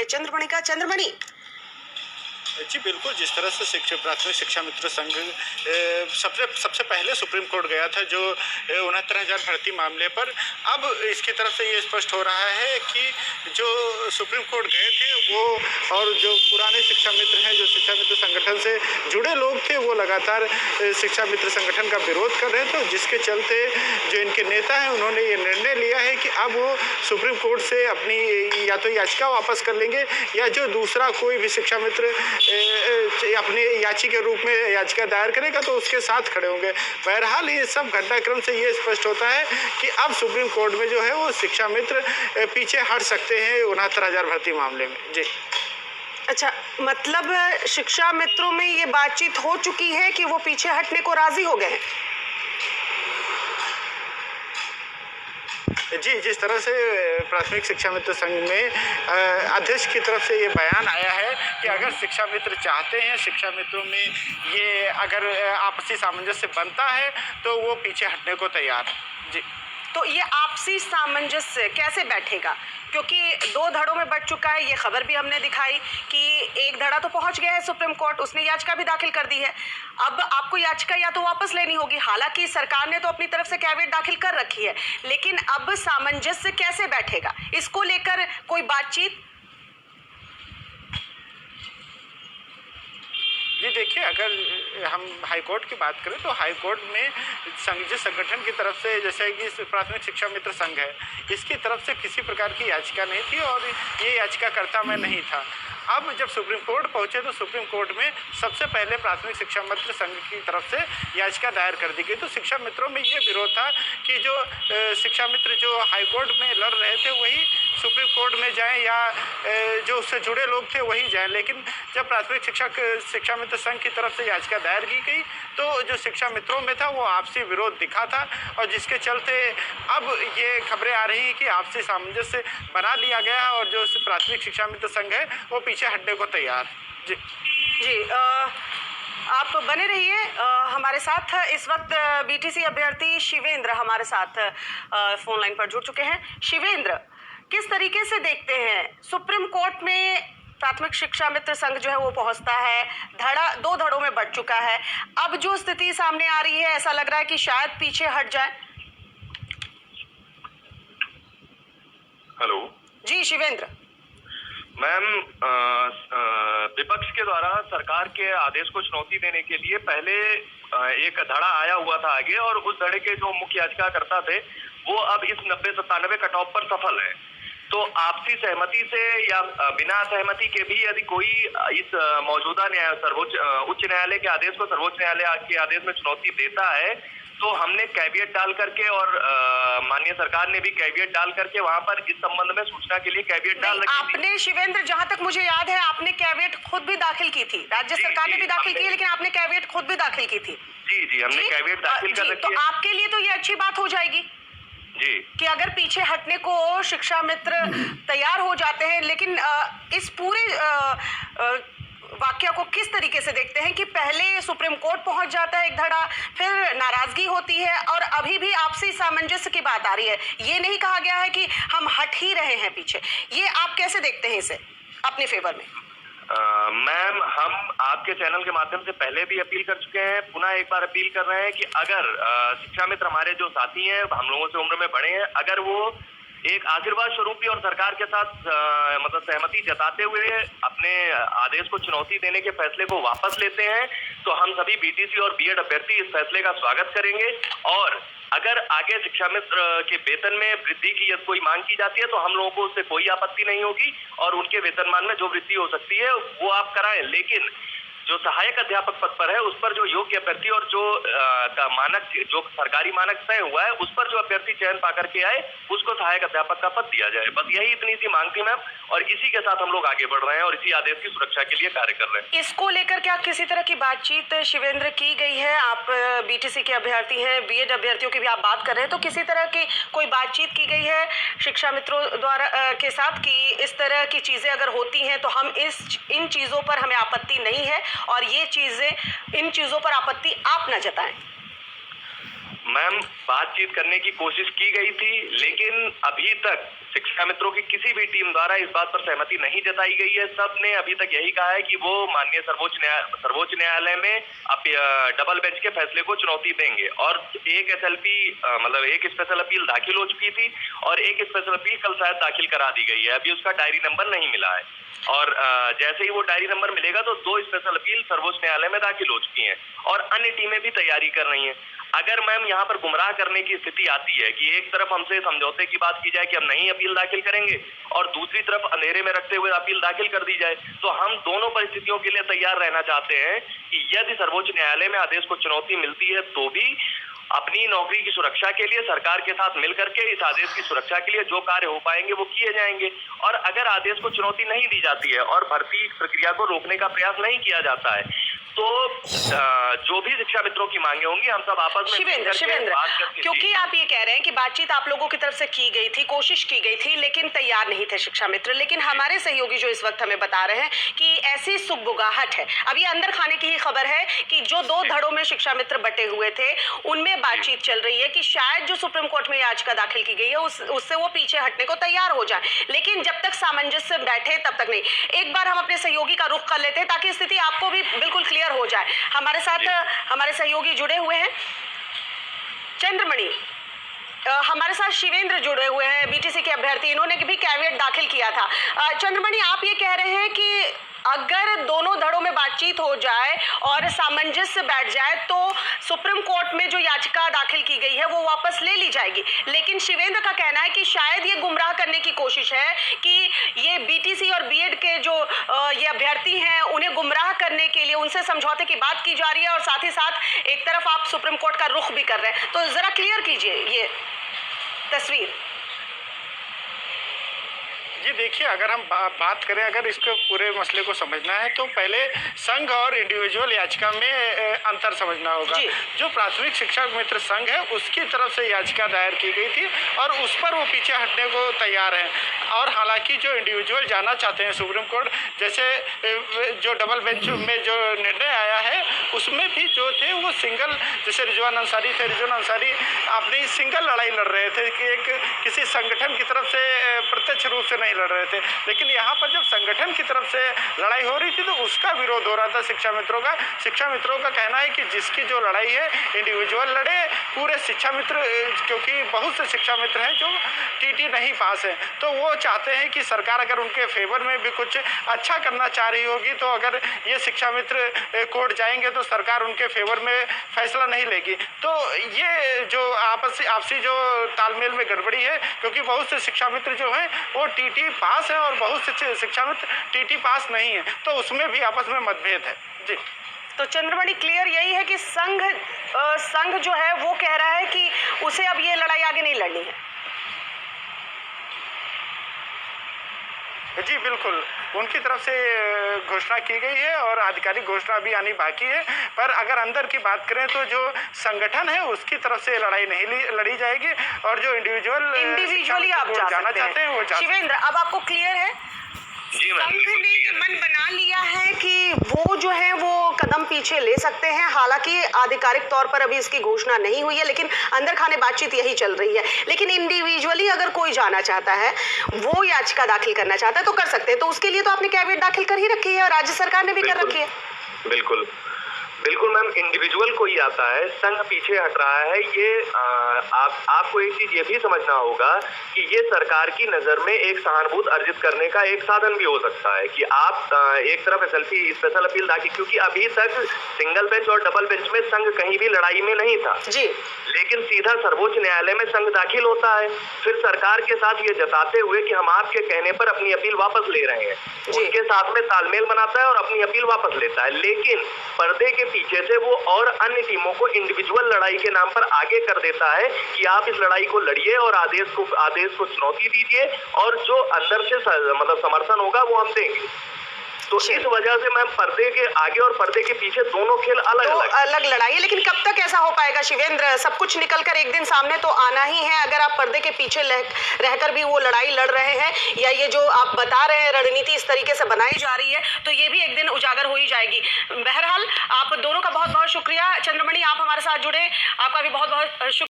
है चंद्रमणि। जी बिल्कुल, जिस तरह से प्राथमिक शिक्षा मित्र संघ सबसे पहले सुप्रीम कोर्ट गया था जो 69,000 भर्ती मामले पर, अब इसकी तरफ से ये स्पष्ट हो रहा है कि जो सुप्रीम कोर्ट गए थे वो और जो पुराने शिक्षा मित्र हैं, जो शिक्षा मित्र संगठन से जुड़े लोग थे, वो लगातार शिक्षा मित्र संगठन का विरोध कर रहे थे, तो जिसके चलते जो इनके नेता हैं उन्होंने ये निर्णय लिया है कि अब वो सुप्रीम कोर्ट से अपनी या तो याचिका वापस कर लेंगे या जो दूसरा कोई भी शिक्षा मित्र अपने याची के रूप में याचिका दायर करेगा तो उसके साथ खड़े होंगे। बहरहाल ये सब घटनाक्रम से ये स्पष्ट होता है कि अब सुप्रीम कोर्ट में जो है वो शिक्षा मित्र पीछे हट सकते हैं 69,000 भर्ती मामले में। जी अच्छा, मतलब शिक्षा मित्रों में ये बातचीत हो चुकी है कि वो पीछे हटने को राजी हो गए हैं। जी, जिस तरह से प्राथमिक शिक्षा मित्र संघ में अध्यक्ष की तरफ से ये बयान आया है कि अगर शिक्षा मित्र चाहते हैं, शिक्षा मित्रों में ये अगर आपसी सामंजस्य बनता है तो वो पीछे हटने को तैयार है। जी, तो ये आपसी सामंजस्य कैसे बैठेगा, क्योंकि 2 धड़ों में बंट चुका है। ये खबर भी हमने दिखाई कि एक धड़ा तो पहुंच गया है सुप्रीम कोर्ट, उसने याचिका भी दाखिल कर दी है। अब आपको याचिका या तो वापस लेनी होगी, हालांकि सरकार ने तो अपनी तरफ से कैविएट दाखिल कर रखी है, लेकिन अब सामंजस्य कैसे बैठेगा, इसको लेकर कोई बातचीत? जी देखिए, अगर हम हाई कोर्ट की बात करें तो हाई कोर्ट में जिस संगठन की तरफ से, जैसे कि प्राथमिक शिक्षा मित्र संघ है, इसकी तरफ से किसी प्रकार की याचिका नहीं थी और ये याचिकाकर्ता मैं नहीं था। अब जब सुप्रीम कोर्ट पहुंचे तो सुप्रीम कोर्ट में सबसे पहले प्राथमिक शिक्षा मित्र संघ की तरफ से याचिका दायर कर दी गई। तो शिक्षा मित्रों में ये विरोध था कि जो शिक्षा मित्र जो हाई कोर्ट में लड़ रहे थे वही सुप्रीम कोर्ट में जाएं या जो उससे जुड़े लोग थे वही जाएं, लेकिन जब प्राथमिक शिक्षा मित्र संघ की तरफ से याचिका दायर की गई तो जो शिक्षा मित्रों में था वो आपसी विरोध दिखा था और जिसके चलते अब ये खबरें आ रही हैं कि आपसी सामंजस्य बना लिया गया और जो प्राथमिक शिक्षा मित्र संघ है वो पीछे हटने को तैयार। जी जी, आप बने रहिए हमारे साथ। इस वक्त बीटीसी अभ्यर्थी शिवेंद्र हमारे साथ फोन लाइन पर जुड़ चुके हैं। शिवेंद्र, किस तरीके से देखते हैं सुप्रीम कोर्ट में प्राथमिक शिक्षा मित्र संघ जो है वो पहुंचता है, 2 धड़ों में बढ़ चुका है, अब जो स्थिति सामने आ रही है ऐसा लग रहा है कि शायद पीछे हट जाए। हेलो जी शिवेंद्र। मैम, विपक्ष के द्वारा सरकार के आदेश को चुनौती देने के लिए पहले एक धड़ा आया हुआ था आगे, और उस धड़े के जो मुख्य याचिकाकर्ता थे वो अब इस 90-97 कट ऑफ पर सफल है। तो आपसी सहमति से या बिना सहमति के भी यदि कोई इस मौजूदा उच्च न्यायालय के आदेश को सर्वोच्च न्यायालय के आदेश में चुनौती देता है तो हमने कैविएट डाल करके और माननीय सरकार ने भी कैविएट डाल करके वहां पर इस संबंध में सूचना के लिए कैविएट डाल रखी थी। आपने शिवेंद्र, जहां तक मुझे याद है आपने कैविएट खुद भी दाखिल की थी, राज्य सरकार ने भी दाखिल की है, लेकिन आपने कैविएट खुद भी दाखिल की थी। जी, हमने कैविएट दाखिल कर रखी है। तो आपके लिए तो ये अच्छी बात हो जाएगी जी कि अगर पीछे हटने को शिक्षा मित्र तैयार हो जाते हैं, लेकिन इस पूरे वाक्य को किस तरीके से देखते हैं कि पहले सुप्रीम कोर्ट पहुंच जाता है एक धड़ा, फिर नाराजगी होती है और अभी भी आपसी सामंजस्य की बात आ रही है, ये नहीं कहा गया है कि हम हट ही रहे हैं पीछे, ये आप कैसे देखते हैं इसे अपने फेवर में? मैम, हम आपके चैनल के माध्यम से पहले भी अपील कर चुके हैं, पुनः एक बार अपील कर रहे हैं कि अगर शिक्षा मित्र हमारे जो साथी हैं, हम लोगों से उम्र में बड़े हैं, अगर वो एक आशीर्वाद स्वरूपी और सरकार के साथ मतलब सहमति जताते हुए अपने आदेश को चुनौती देने के फैसले को वापस लेते हैं तो हम सभी बीटीसी और बीएड अभ्यर्थी इस फैसले का स्वागत करेंगे। और अगर आगे शिक्षा मित्र के वेतन में वृद्धि की कोई मांग की जाती है तो हम लोगों को उससे कोई आपत्ति नहीं होगी और उनके वेतनमान में जो वृद्धि हो सकती है वो आप कराएं, लेकिन जो सहायक अध्यापक पद पर है उस पर जो योग्य अभ्यर्थी और जो का मानक, जो सरकारी मानक तय हुआ है उस पर जो अभ्यर्थी चयन पाकर के आए उसको सहायक अध्यापक का पद दिया जाए। बस यही इतनी सी मांग थी मैम, और इसी के साथ हम लोग आगे बढ़ रहे हैं और इसी आदेश की सुरक्षा के लिए कार्य कर रहे हैं। इसको लेकर क्या किसी तरह की बातचीत शिवेंद्र की गई है? आप बीटीसी के अभ्यर्थी हैं, बीएड अभ्यर्थियों की भी आप बात कर रहे हैं, तो किसी तरह की कोई बातचीत की गई है शिक्षा मित्रों द्वारा के साथ कि इस तरह की चीजें अगर होती हैं तो हम इन चीजों पर हमें आपत्ति नहीं है और ये चीजें, इन चीजों पर आपत्ति आप न जताएं? मैम, बातचीत करने की कोशिश की गई थी, लेकिन अभी तक शिक्षा मित्रों की किसी भी टीम द्वारा इस बात पर सहमति नहीं जताई गई है। सबने अभी तक यही कहा है कि वो माननीय सर्वोच्च न्यायालय में डबल बेंच के फैसले को चुनौती देंगे। और एक एसएलपी मतलब एक स्पेशल अपील दाखिल हो चुकी थी और एक स्पेशल अपील कल शायद दाखिल करा दी गई है। अभी उसका डायरी नंबर नहीं मिला है और जैसे ही वो डायरी नंबर मिलेगा तो 2 स्पेशल अपील सर्वोच्च न्यायालय में दाखिल हो चुकी हैं और अन्य टीमें भी तैयारी कर रही हैं। अगर मैम यहाँ पर गुमराह करने की स्थिति आती है कि एक तरफ हमसे समझौते की बात की जाए कि हम नहीं अपील दाखिल करेंगे और दूसरी तरफ अंधेरे में रखते हुए अपील दाखिल कर दी जाए, तो हम दोनों परिस्थितियों के लिए तैयार रहना चाहते हैं कि यदि सर्वोच्च न्यायालय में आदेश को चुनौती मिलती है तो भी अपनी नौकरी की सुरक्षा के लिए सरकार के साथ मिलकर के इस आदेश की सुरक्षा के लिए जो कार्य हो पाएंगे वो किए जाएंगे। और अगर आदेश को चुनौती नहीं दी जाती है और भर्ती प्रक्रिया को रोकने का प्रयास नहीं किया जाता है तो जो भी शिक्षा मित्रों की मांगे होंगी हम सब आपस में शिवेंद्र, क्योंकि आप ये कह रहे हैं कि बातचीत आप लोगों की तरफ से की गई थी, कोशिश की गई थी, लेकिन तैयार नहीं थे शिक्षा मित्र। लेकिन हमारे सहयोगी जो इस वक्त हमें बता रहे हैं कि ऐसी सुगबुगाहट है, अब ये अंदर खाने की ही खबर है कि जो 2 धड़ों में शिक्षा मित्र बटे हुए थे उनमें बातचीत चल रही है कि शायद जो सुप्रीम कोर्ट में याचिका दाखिल की गई है उससे वो पीछे हटने को तैयार हो जाए, लेकिन जब तक सामंजस्य बैठे तब तक नहीं। एक बार हम अपने सहयोगी का रुख कर लेते हैं ताकि स्थिति आपको भी बिल्कुल क्लियर हो जाए। हमारे साथ हमारे सहयोगी जुड़े हुए हैं चंद्रमणि, हमारे साथ शिवेंद्र जुड़े हुए हैं, बीटीसी के अभ्यर्थी, इन्होंने भी कैविएट दाखिल किया था। चंद्रमणि, आप ये कह रहे हैं कि अगर दोनों धड़ों में बातचीत हो जाए और सामंजस्य बैठ जाए तो सुप्रीम कोर्ट में जो याचिका दाखिल की गई है वो वापस ले ली जाएगी, लेकिन शिवेंद्र का कहना है कि शायद ये गुमराह करने की कोशिश है कि ये बीटीसी और बीएड के जो ये अभ्यर्थी हैं उन्हें गुमराह करने के लिए उनसे समझौते की बात की जा रही है और साथ ही साथ एक तरफ आप सुप्रीम कोर्ट का रुख भी कर रहे हैं। तो जरा क्लियर कीजिए ये तस्वीर। जी देखिए, अगर हम बात करें, अगर इसके पूरे मसले को समझना है तो पहले संघ और इंडिविजुअल याचिका में अंतर समझना होगा। जो प्राथमिक शिक्षा मित्र संघ है उसकी तरफ से याचिका दायर की गई थी और उस पर वो पीछे हटने को तैयार हैं। और हालांकि जो इंडिविजुअल जाना चाहते हैं सुप्रीम कोर्ट, जैसे जो डबल बेंच में जो निर्णय आया है उसमें भी जो थे वो सिंगल, जैसे रिजवान अंसारी थे, रिजवान अंसारी अपनी सिंगल लड़ाई लड़ रहे थे कि एक किसी संगठन की तरफ से प्रत्यक्ष रूप से नहीं लड़ रहे थे, लेकिन यहाँ पर जब संगठन की तरफ से लड़ाई हो रही थी तो उसका विरोध हो रहा था शिक्षा मित्रों का। शिक्षा मित्रों का कहना है कि जिसकी जो लड़ाई है इंडिविजुअल लड़े, पूरे शिक्षा मित्र, क्योंकि बहुत से शिक्षा मित्र हैं जो टीटी नहीं पास है, तो वो चाहते हैं कि सरकार अगर उनके फेवर में भी कुछ अच्छा करना चाह रही होगी तो अगर ये शिक्षा मित्र कोर्ट जाएंगे तो सरकार उनके फेवर में फैसला नहीं लेगी। तो ये जो आपसी जो तालमेल में गड़बड़ी है, क्योंकि बहुत से शिक्षा मित्र जो हैं वो टीटी पास है और बहुत से शिक्षा मित्र टीटी पास नहीं है, तो उसमें भी आपस में मतभेद है। जी, तो चंद्रमणि, क्लियर यही है कि संघ जो है वो कह रहा है कि उसे अब ये लड़ाई आगे नहीं लड़नी है। जी बिल्कुल, उनकी तरफ से घोषणा की गई है और आधिकारिक घोषणा भी आनी बाकी है। पर अगर अंदर की बात करें तो जो संगठन है उसकी तरफ से लड़ाई नहीं लड़ी जाएगी और जो इंडिविजुअली आप जाना चाहते हैं वो शिवेंद्र, अब आपको क्लियर है? जी मैम, संघ ने ये मन बना लिया है कि वो जो है वो कदम पीछे ले सकते हैं। हालांकि आधिकारिक तौर पर अभी इसकी घोषणा नहीं हुई है, लेकिन अंदर खाने बातचीत यही चल रही है। लेकिन इंडिविजुअली अगर कोई जाना चाहता है, वो याचिका दाखिल करना चाहता है तो कर सकते हैं। तो उसके लिए तो आपने कैबिनेट दाखिल कर ही रखी है और राज्य सरकार ने भी कर रखी है। बिल्कुल बिल्कुल मैम, इंडिविजुअल कोई आता है, संघ पीछे हट रहा है। ये आपको एक चीज ये भी समझना होगा कि ये सरकार की नजर में एक सहानुभूति अर्जित करने का एक साधन भी हो सकता है कि आप एक तरफ एसएलपी स्पेशल अपील दाखिल, क्योंकि अभी तक सिंगल बेंच और डबल बेंच में संघ कहीं भी लड़ाई में नहीं था जी, लेकिन सीधा सर्वोच्च न्यायालय में संघ दाखिल होता है, फिर सरकार के साथ ये जताते हुए कि हम आपके कहने पर अपनी अपील वापस ले रहे हैं, उसके साथ में तालमेल बनाता है और अपनी अपील वापस लेता है। लेकिन पर्दे के पीछे से वो और अन्य टीमों को इंडिविजुअल लड़ाई के नाम पर आगे कर देता है कि आप इस लड़ाई को लड़िए और आदेश को चुनौती दीजिए और जो अंदर से मतलब समर्थन होगा वो हम देंगे। तो इस वजह से मैम पर्दे के आगे और पर्दे के पीछे दोनों खेल अलग लड़ाई है। लेकिन कब तक ऐसा हो पाएगा शिवेंद्र? सब कुछ निकलकर एक दिन सामने तो आना ही है। अगर आप पर्दे के पीछे रहकर भी वो लड़ाई लड़ रहे हैं या ये जो आप बता रहे हैं रणनीति इस तरीके से बनाई जा रही है, तो ये भी एक दिन उजागर हो ही जाएगी। बहरहाल आप दोनों का बहुत बहुत शुक्रिया। चंद्रमणि, आप हमारे साथ जुड़े, आपका भी बहुत बहुत शुक्रिया।